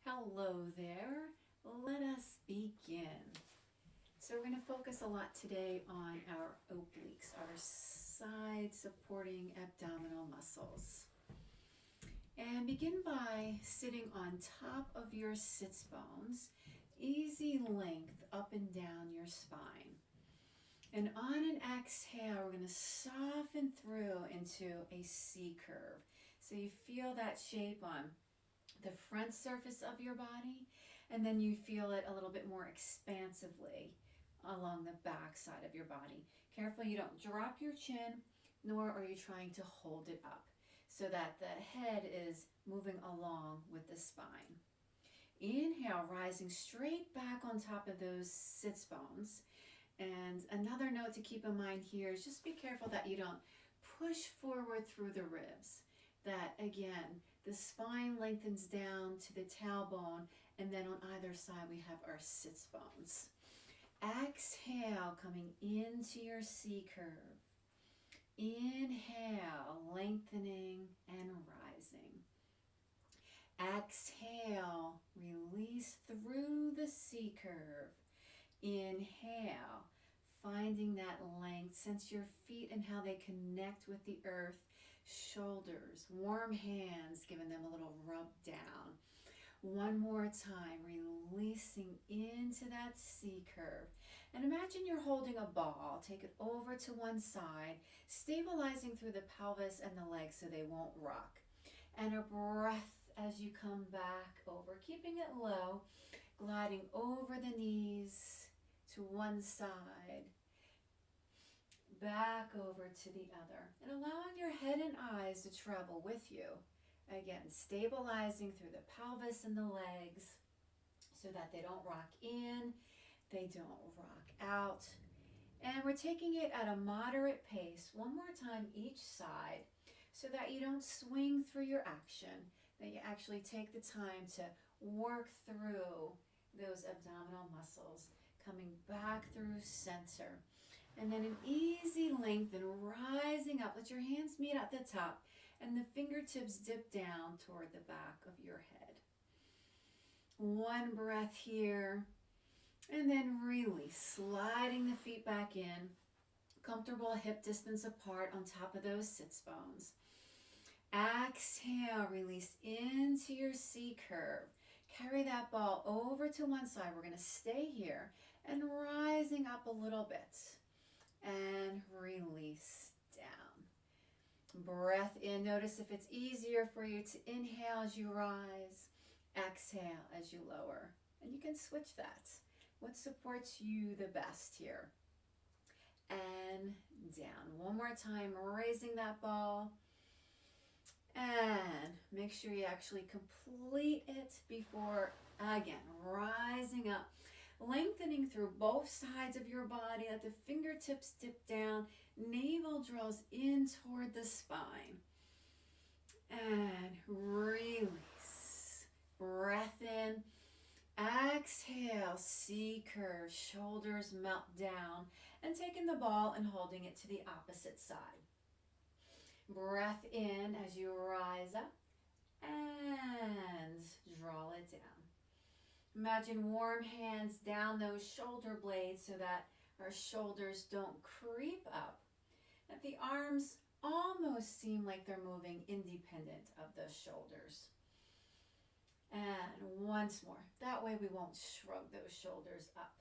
Hello there. Let us begin. So we're going to focus a lot today on our obliques, our side supporting abdominal muscles. And begin by sitting on top of your sits bones, easy length up and down your spine. And on an exhale, we're going to soften through into a C curve. So you feel that shape on the front surface of your body, and then you feel it a little bit more expansively along the back side of your body. Careful you don't drop your chin, nor are you trying to hold it up, so that the head is moving along with the spine. Inhale, rising straight back on top of those sits bones. And another note to keep in mind here is just be careful that you don't push forward through the ribs. That again, the spine lengthens down to the tailbone, and then on either side we have our sits bones. Exhale, coming into your C curve. Inhale, lengthening and rising. Exhale, release through the C curve. Inhale, finding that length. Sense your feet and how they connect with the earth. Shoulders, warm hands, giving them a little rub down. One more time, releasing into that C curve. And imagine you're holding a ball. Take it over to one side, stabilizing through the pelvis and the legs so they won't rock. And a breath as you come back over, keeping it low, gliding over the knees to one side, back over to the other, and allowing your head and eyes to travel with you. Again, stabilizing through the pelvis and the legs so that they don't rock in, they don't rock out. And we're taking it at a moderate pace, one more time each side, so that you don't swing through your action, that you actually take the time to work through those abdominal muscles, coming back through center. And then an easy lengthen, rising up. Let your hands meet at the top and the fingertips dip down toward the back of your head. One breath here, and then release, sliding the feet back in, comfortable hip distance apart on top of those sits bones. Exhale, release into your C curve. Carry that ball over to one side. We're going to stay here and rising up a little bit. And release down. Breath in. Notice if it's easier for you to inhale as you rise, exhale as you lower. And you can switch that. What supports you the best here? And down. One more time, raising that ball. And make sure you actually complete it before, again, rising up. Lengthening through both sides of your body. Let the fingertips dip down. Navel draws in toward the spine. And release. Breath in. Exhale. C curve. Shoulders melt down. And taking the ball and holding it to the opposite side. Breath in as you rise up. And draw it down. Imagine warm hands down those shoulder blades so that our shoulders don't creep up. That the arms almost seem like they're moving independent of the shoulders. And once more. That way we won't shrug those shoulders up.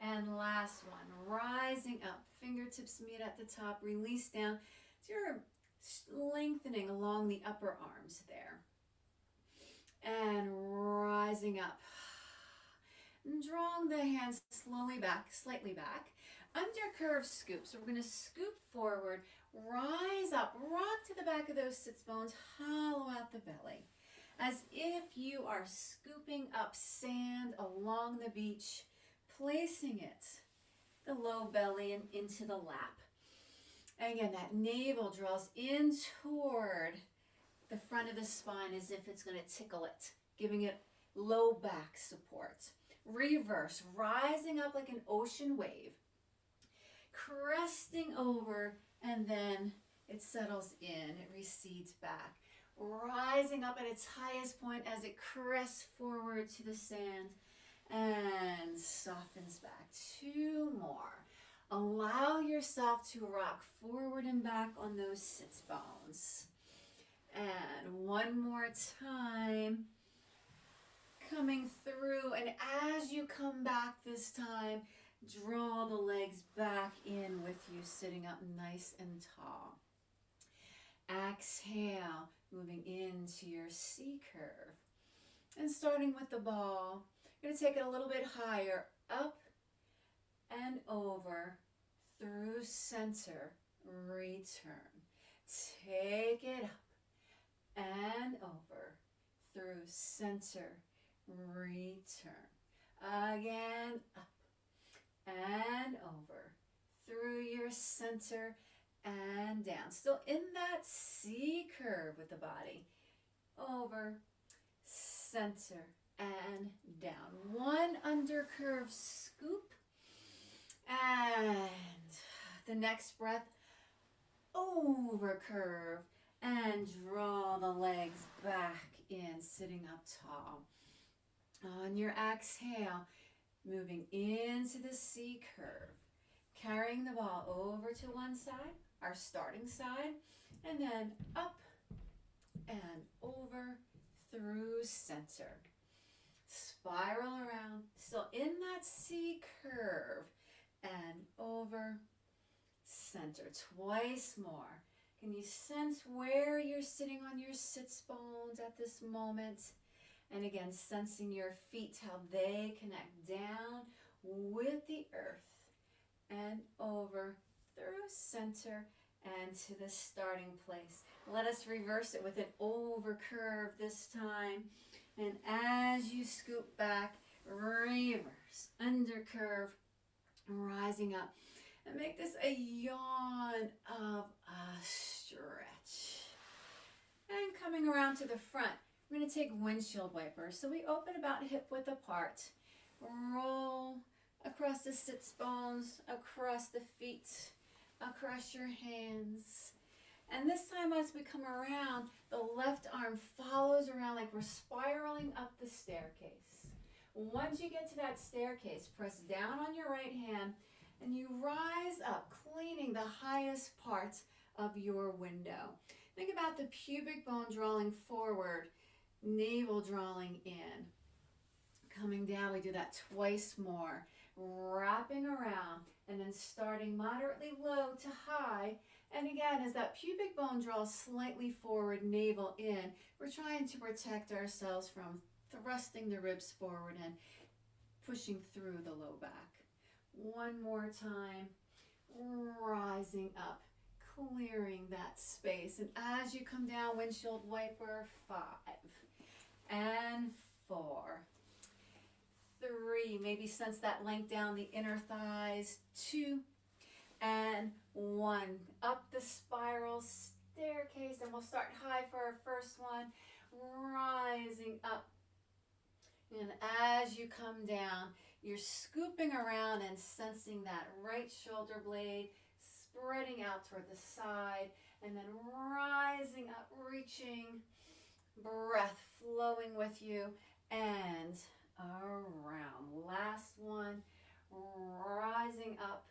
And last one. Rising up. Fingertips meet at the top. Release down. So you're lengthening along the upper arms there. And rising up. And drawing the hands slowly back, slightly back. Under curve scoop. So we're going to scoop forward, rise up, rock to the back of those sits bones, hollow out the belly. As if you are scooping up sand along the beach, placing it, the low belly and into the lap. And again, that navel draws in toward the front of the spine as if it's going to tickle it, giving it low back support. Reverse, rising up like an ocean wave, cresting over, and then it settles in, it recedes back. rising up at its highest point as it crests forward to the sand and softens back. 2 more. Allow yourself to rock forward and back on those sits bones. And 1 more time. Coming through, and as you come back this time, draw the legs back in with you, sitting up nice and tall. Exhale, moving into your C curve. And starting with the ball, you're going to take it a little bit higher, up and over, through center, return. Take it up and over, through center, return. Again, up and over, through your center and down. Still in that C curve with the body. Over, center, and down. 1 under curve scoop. And the next breath, over curve. And draw the legs back in, sitting up tall. On your exhale, moving into the C curve. Carrying the ball over to one side, our starting side, and then up and over through center. Spiral around, still in that C curve, and over center. Twice more. Can you sense where you're sitting on your sits bones at this moment? And again, sensing your feet, how they connect down with the earth and over through center and to the starting place. Let us reverse it with an over curve this time. And as you scoop back, reverse, under curve, rising up. And make this a yawn of a stretch. And coming around to the front, we're going to take windshield wipers. So we open about hip width apart. Roll across the sits bones, across the feet, across your hands. And this time as we come around, the left arm follows around like we're spiraling up the staircase. Once you get to that staircase, press down on your right hand and you rise up, cleaning the highest parts of your window. Think about the pubic bone drawing forward, navel drawing in. Coming down, we do that twice more. Wrapping around and then starting moderately low to high. And again, as that pubic bone draws slightly forward, navel in, we're trying to protect ourselves from thrusting the ribs forward and pushing through the low back. 1 more time, rising up, clearing that space. And as you come down, windshield wiper, 5 and 4, 3, maybe sense that length down the inner thighs, 2 and 1. Up the spiral staircase, and we'll start high for our first one, rising up. And as you come down, you're scooping around and sensing that right shoulder blade spreading out toward the side, and then rising up, reaching, breath flowing with you, and around. Last one, rising up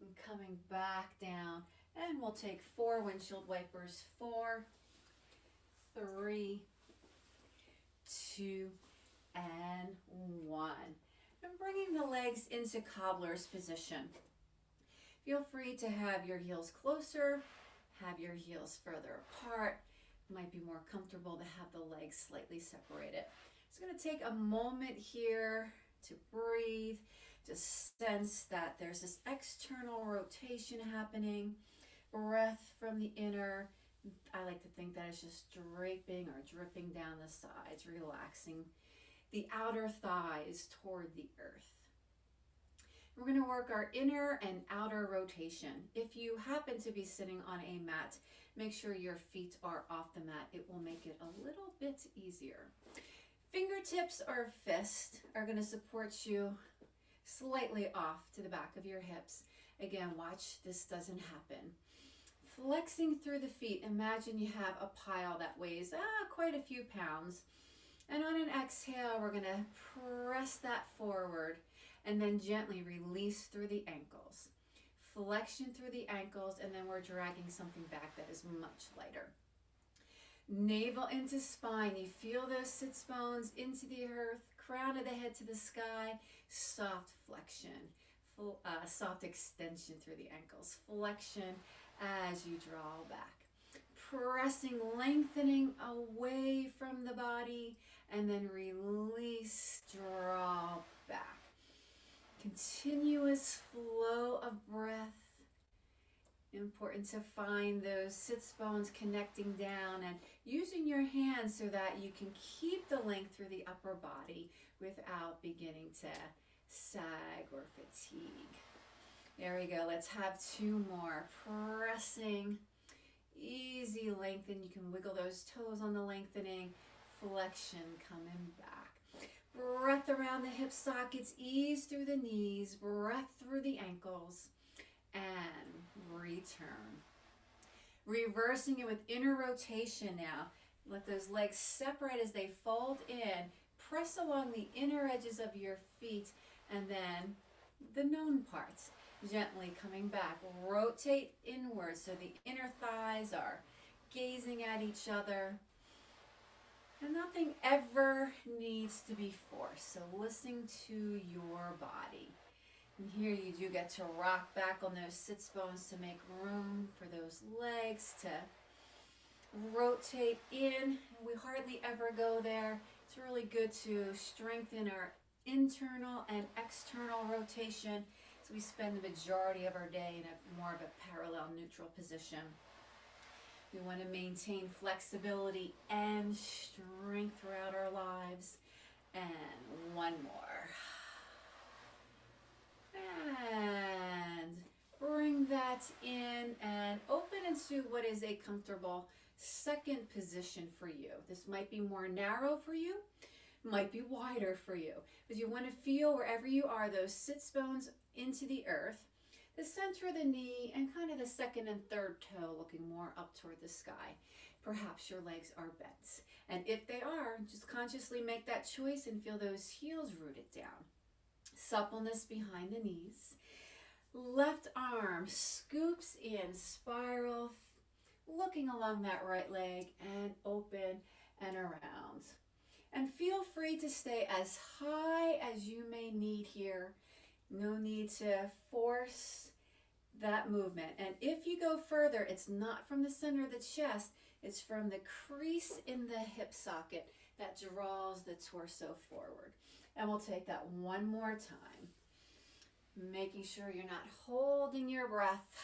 and coming back down. And we'll take 4 windshield wipers. 4, 3, 2, and 1. And bringing the legs into cobbler's position. Feel free to have your heels closer, have your heels further apart. It might be more comfortable to have the legs slightly separated. It's going to take a moment here to breathe, to sense that there's this external rotation happening, breath from the inner. I like to think that it's just draping or dripping down the sides, relaxing the outer thighs toward the earth. We're going to work our inner and outer rotation. If you happen to be sitting on a mat, make sure your feet are off the mat. It will make it a little bit easier. Fingertips or fist are going to support you slightly off to the back of your hips. Again, watch this doesn't happen. Flexing through the feet, imagine you have a pile that weighs quite a few pounds. And on an exhale, we're gonna press that forward and then gently release through the ankles. Flexion through the ankles, and then we're dragging something back that is much lighter. Navel into spine. You feel those sits bones into the earth, crown of the head to the sky, soft flexion, soft extension through the ankles, flexion as you draw back. Pressing, lengthening away from the body, and then release, draw back. Continuous flow of breath. Important to find those sits bones connecting down and using your hands so that you can keep the length through the upper body without beginning to sag or fatigue. There we go. Let's have 2 more. Pressing, easy lengthen. You can wiggle those toes on the lengthening. Flexion coming back. Breath around the hip sockets. Ease through the knees. Breath through the ankles. And return. Reversing it with inner rotation now. Let those legs separate as they fold in. Press along the inner edges of your feet and then the known parts. Gently coming back. Rotate inwards so the inner thighs are gazing at each other. And nothing ever needs to be forced. So listening to your body. And here you do get to rock back on those sits bones to make room for those legs to rotate in. We hardly ever go there. It's really good to strengthen our internal and external rotation. So we spend the majority of our day in a more of a parallel neutral position. We want to maintain flexibility and strength throughout our lives. And 1 more. And bring that in and open into what is a comfortable second position for you. This might be more narrow for you, might be wider for you. But you want to feel wherever you are, those sits bones into the earth, the center of the knee, and kind of the second and third toe looking more up toward the sky. Perhaps your legs are bent. And if they are, just consciously make that choice and feel those heels rooted down. Suppleness behind the knees. Left arm scoops in, spiral, looking along that right leg and open and around. And feel free to stay as high as you may need here. No need to force that movement. And if you go further, it's not from the center of the chest, it's from the crease in the hip socket that draws the torso forward. And we'll take that 1 more time. Making sure you're not holding your breath.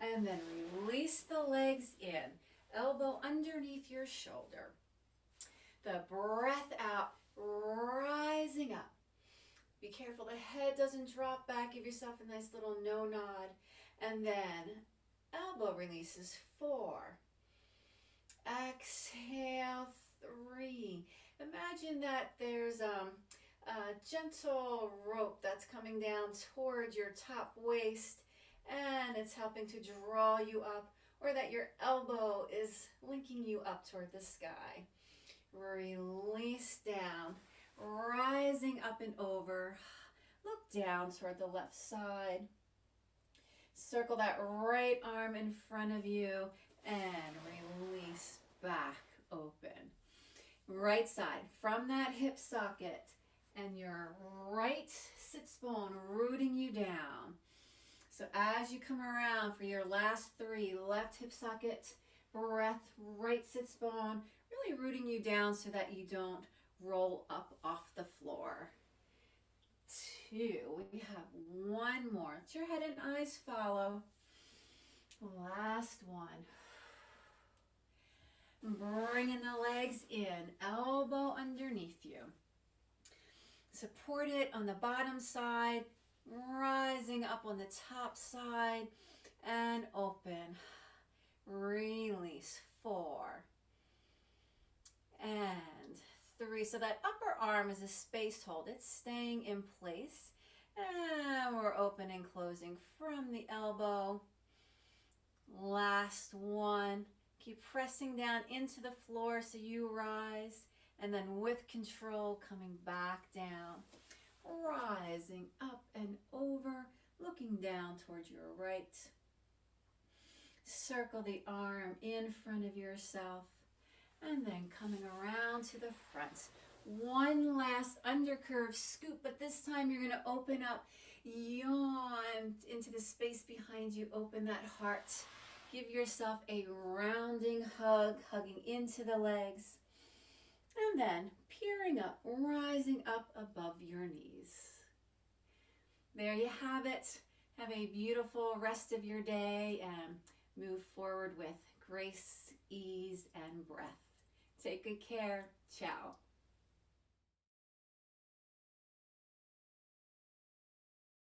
And then release the legs in. Elbow underneath your shoulder. The breath out, rising up. Be careful the head doesn't drop back. Give yourself a nice little no nod. And then elbow releases. 4. Exhale. 3. Imagine that there's a gentle rope that's coming down toward your top waist and it's helping to draw you up, or that your elbow is linking you up toward the sky. Release down, rising up and over. Look down toward the left side. Circle that right arm in front of you and release back open. Right side, from that hip socket and your right sits bone rooting you down. So as you come around for your last 3, left hip socket, breath, right sits bone, really rooting you down so that you don't roll up off the floor. 2, we have 1 more. Let your head and eyes follow. Last one. Bringing the legs in, elbow underneath you. Support it on the bottom side, rising up on the top side, and open. Release. 4. And 3. So that upper arm is a space hold. It's staying in place. And we're open and closing from the elbow. Last one. Keep pressing down into the floor so you rise, and then with control coming back down. Rising up and over, looking down towards your right. Circle the arm in front of yourself, and then coming around to the front. One last undercurve scoop, but this time you're going to open up, yawn into the space behind you, open that heart. Give yourself a rounding hug, hugging into the legs, and then peering up, rising up above your knees. There you have it. Have a beautiful rest of your day and move forward with grace, ease, and breath. Take good care. Ciao.